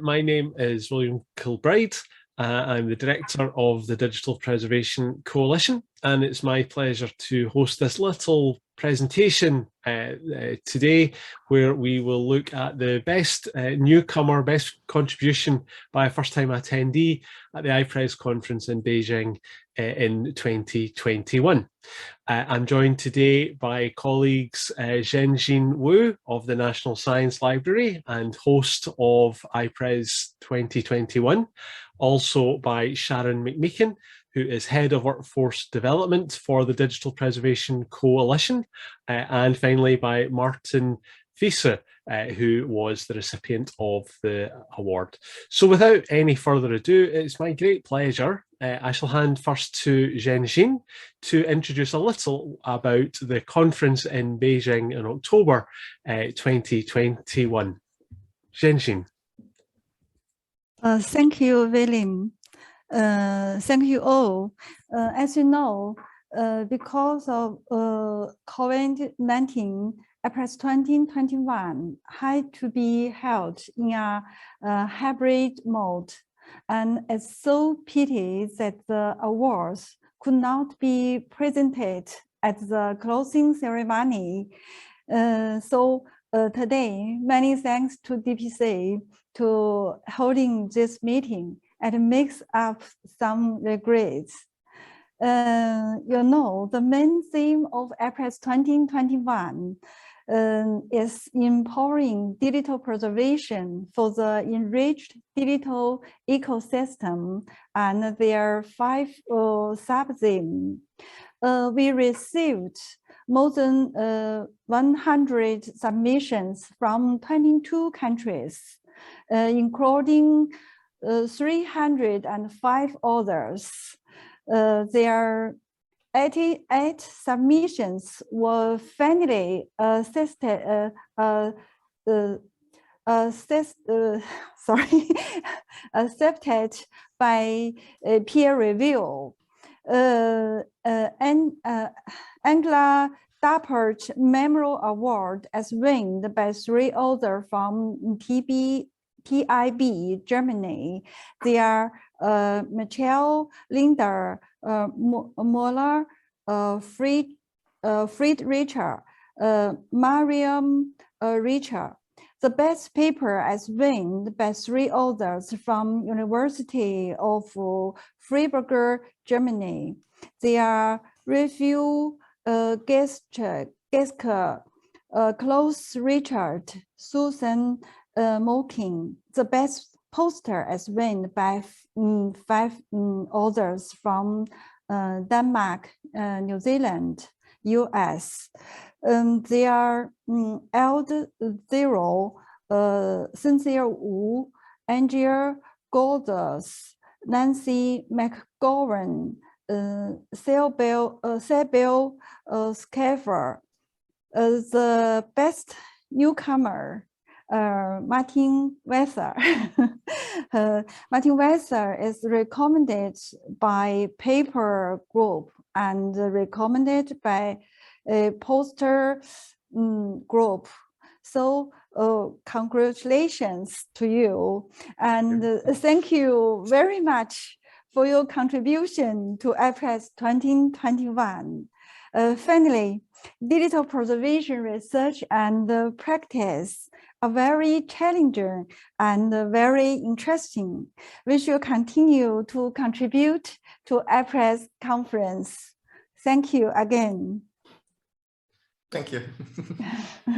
My name is William Kilbride. I'm the director of the Digital Preservation Coalition, and it's my pleasure to host this little presentation today, where we will look at the best newcomer, best contribution by a first-time attendee at the iPres conference in Beijing in 2021. I'm joined today by colleagues Zhenjin Wu of the National Science Library and host of iPres 2021, also by Sharon McMeekin, who is Head of Workforce Development for the Digital Preservation Coalition, and finally by Martin Weise, who was the recipient of the award. So without any further ado, it's my great pleasure. I shall hand first to Zhenjin to introduce a little about the conference in Beijing in October 2021. Zhenjin. Thank you, William. Thank you all. As you know, because of COVID-19, iPres 2021 had to be held in a hybrid mode, and it's so pity that the awards could not be presented at the closing ceremony. So today, many thanks to DPC to holding this meeting and makes up some regrets. The main theme of iPres 2021 is empowering digital preservation for the enriched digital ecosystem, and there are 5 sub-themes. We received more than 100 submissions from 22 countries, including 305 others. There are 88 submissions were finally accepted by peer review. Angela Dappert Memorial Award is won by 3 authors from TIB, Germany. They are Michael Linder, Moller, Fried Richard, Mariam Richard. The best paper is won by 3 authors from University of Freiburg, Germany. They are Review Geske, Klaus Richard, Susan Moking. The best poster is won by 5 authors from Denmark, New Zealand, US. They are L0, Cynthia Wu, Angela Golders, Nancy McGowan, Sybil Scaffer. The best newcomer, Martin Weise. Martin Weise is recommended by paper group and recommended by a poster group. So congratulations to you, and thank you very much for your contribution to iPres 2021. Finally, digital preservation research and practice are very challenging and very interesting. We should continue to contribute to iPres conference. Thank you again. Thank you.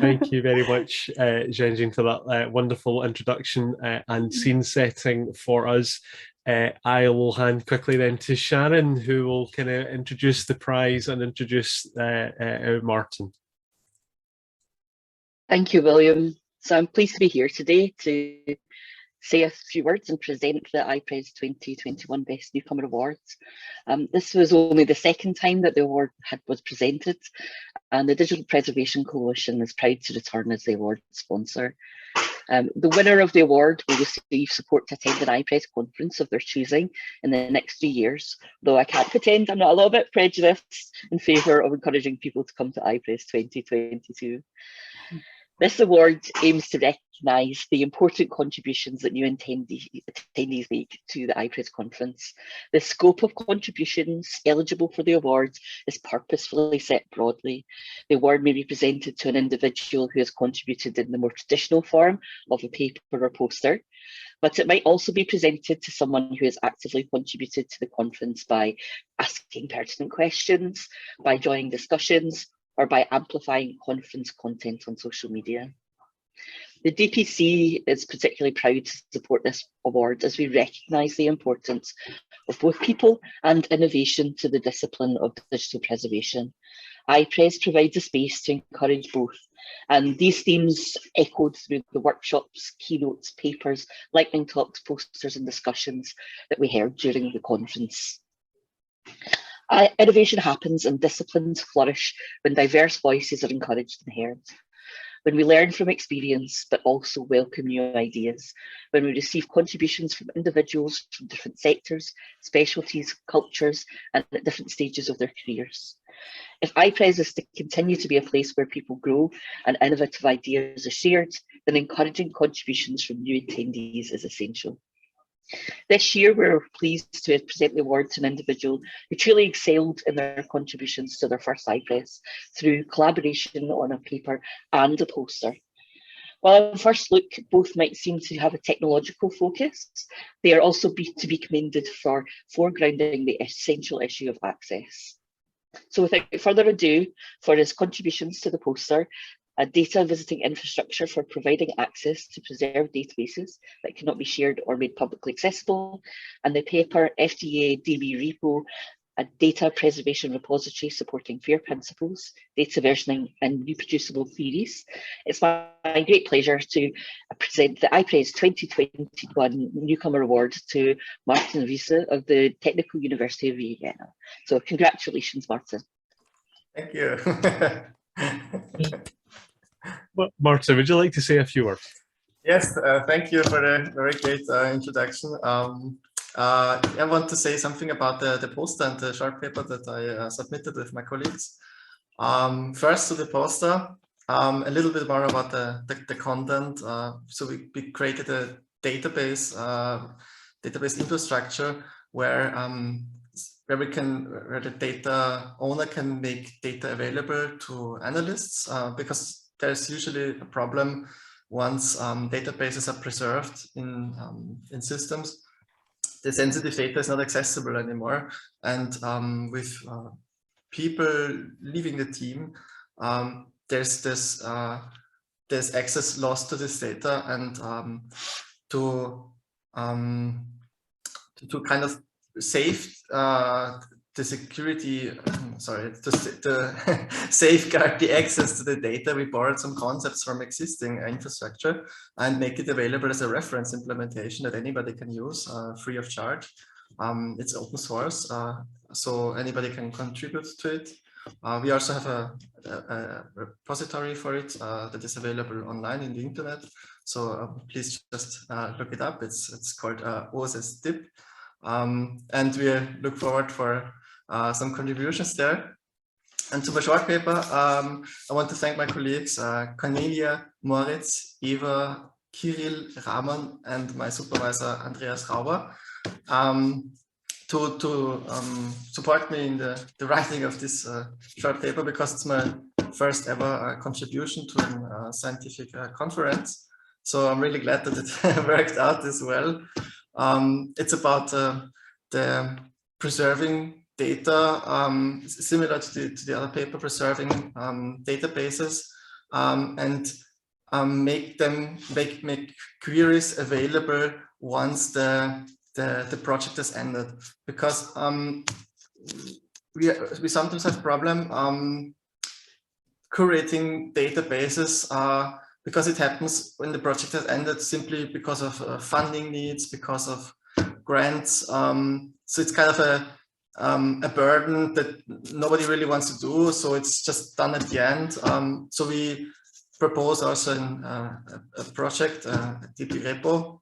Thank you very much, Zhenjin, for that wonderful introduction and scene setting for us. I will hand quickly then to Sharon, who will kind of introduce the prize and introduce Martin. Thank you, William. So I'm pleased to be here today to say a few words and present the iPres 2021 Best Newcomer Awards. This was only the 2nd time that the award was presented, and the Digital Preservation Coalition is proud to return as the award sponsor. The winner of the award will receive support to attend an iPres conference of their choosing in the next 3 years, though I can't pretend I'm not a little bit prejudiced in favour of encouraging people to come to iPres 2022. This award aims to recognise the important contributions that new attendees make to the iPres conference. The scope of contributions eligible for the award is purposefully set broadly. The award may be presented to an individual who has contributed in the more traditional form of a paper or poster, but it might also be presented to someone who has actively contributed to the conference by asking pertinent questions, by joining discussions, or by amplifying conference content on social media. The DPC is particularly proud to support this award as we recognise the importance of both people and innovation to the discipline of digital preservation. iPres provides a space to encourage both, and these themes echoed through the workshops, keynotes, papers, lightning talks, posters and discussions that we heard during the conference. Innovation happens and disciplines flourish when diverse voices are encouraged and heard. When we learn from experience, but also welcome new ideas. When we receive contributions from individuals from different sectors, specialties, cultures, and at different stages of their careers. If iPres is to continue to be a place where people grow and innovative ideas are shared, then encouraging contributions from new attendees is essential. This year, we're pleased to present the award to an individual who truly excelled in their contributions to their first iPres through collaboration on a paper and a poster. While on first look, both might seem to have a technological focus, they are also to be commended for foregrounding the essential issue of access. So without further ado, for his contributions to the poster, a data visiting infrastructure for providing access to preserved databases that cannot be shared or made publicly accessible, and the paper FDA DB Repo, a data preservation repository supporting FAIR principles, data versioning and reproducible theories. It's my great pleasure to present the iPres 2021 Newcomer Award to Martin Weise of the Technical University of Vienna. So congratulations, Martin. Thank you. Well, Martin, would you like to say a few words? Yes, thank you for the very great introduction. I want to say something about the poster and the short paper that I submitted with my colleagues. First to the poster, a little bit more about the content. So we created a database infrastructure where the data owner can make data available to analysts, because there's usually a problem once databases are preserved in systems. The sensitive data is not accessible anymore, and with people leaving the team, there's access lost to this data, and to kind of save the security, to safeguard the access to the data, we borrowed some concepts from existing infrastructure and make it available as a reference implementation that anybody can use free of charge. It's open source, so anybody can contribute to it. We also have a repository for it that is available online in the internet. So please just look it up. It's called OSS DIP. And we look forward for some contributions there. And to my short paper, I want to thank my colleagues, Cornelia, Moritz, Eva, Kirill, Raman, and my supervisor, Andreas Rauber, to support me in the writing of this short paper, because it's my first ever contribution to a scientific conference. So I'm really glad that it worked out as well. It's about the preserving data, similar to the other paper, preserving databases, and make queries available once the project has ended. Because we sometimes have problem curating databases, because it happens when the project has ended simply because of funding needs, because of grants. So it's kind of a burden that nobody really wants to do, so it's just done at the end. So we propose also a project, DP Repo,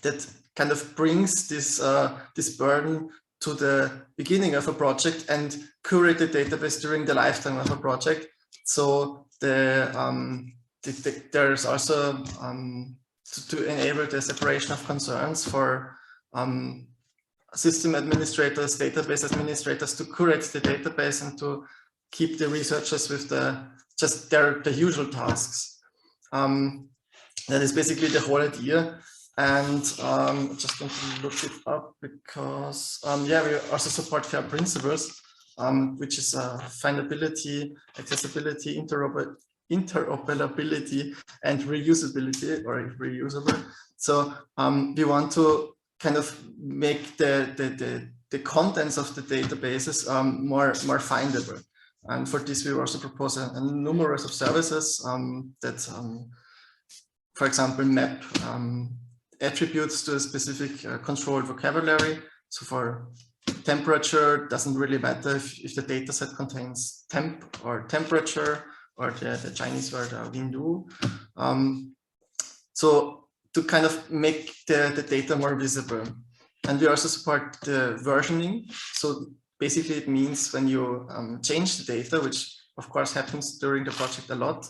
that kind of brings this burden to the beginning of a project and curate the database during the lifetime of a project. So the there's also to enable the separation of concerns for system administrators, database administrators to curate the database and to keep the researchers with the usual tasks. That is basically the whole idea. And just want to look it up because yeah, we also support FAIR principles, which is findability, accessibility, interoperability, and reusability, or reusable. So we want to kind of make the contents of the databases more findable. And for this, we also propose a numerous of services that, for example, map attributes to a specific controlled vocabulary. So for temperature, doesn't really matter if the data set contains temp or temperature, or the Chinese word windu. So to kind of make the data more visible. And we also support the versioning. So basically it means when you change the data, which of course happens during the project a lot,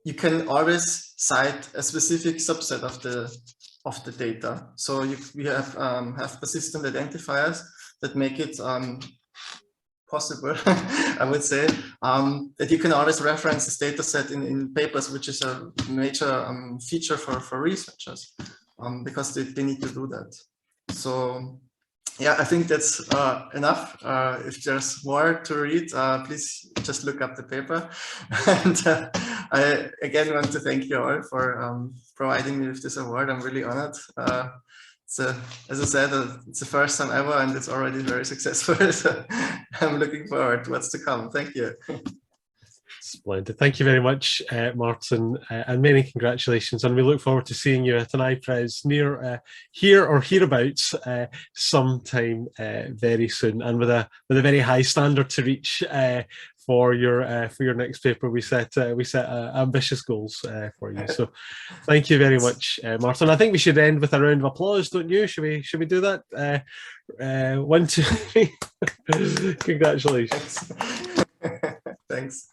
you can always cite a specific subset of the data. So we have persistent identifiers that make it possible, I would say, that you can always reference this data set in papers, which is a major feature for researchers, because they need to do that. So yeah, I think that's enough. If there's more to read, please just look up the paper. And I again want to thank you all for providing me with this award. I'm really honored. As I said, it's the first time ever, and it's already very successful. So I'm looking forward to what's to come. Thank you. Splendid. Thank you very much, Martin, and many congratulations. And we look forward to seeing you at an iPres near here or hereabouts sometime very soon, and with a very high standard to reach for your next paper. We set ambitious goals for you. So thank you very much, Martin. I think we should end with a round of applause, don't you? Should we do that? 1, 2, 3. Congratulations. Thanks.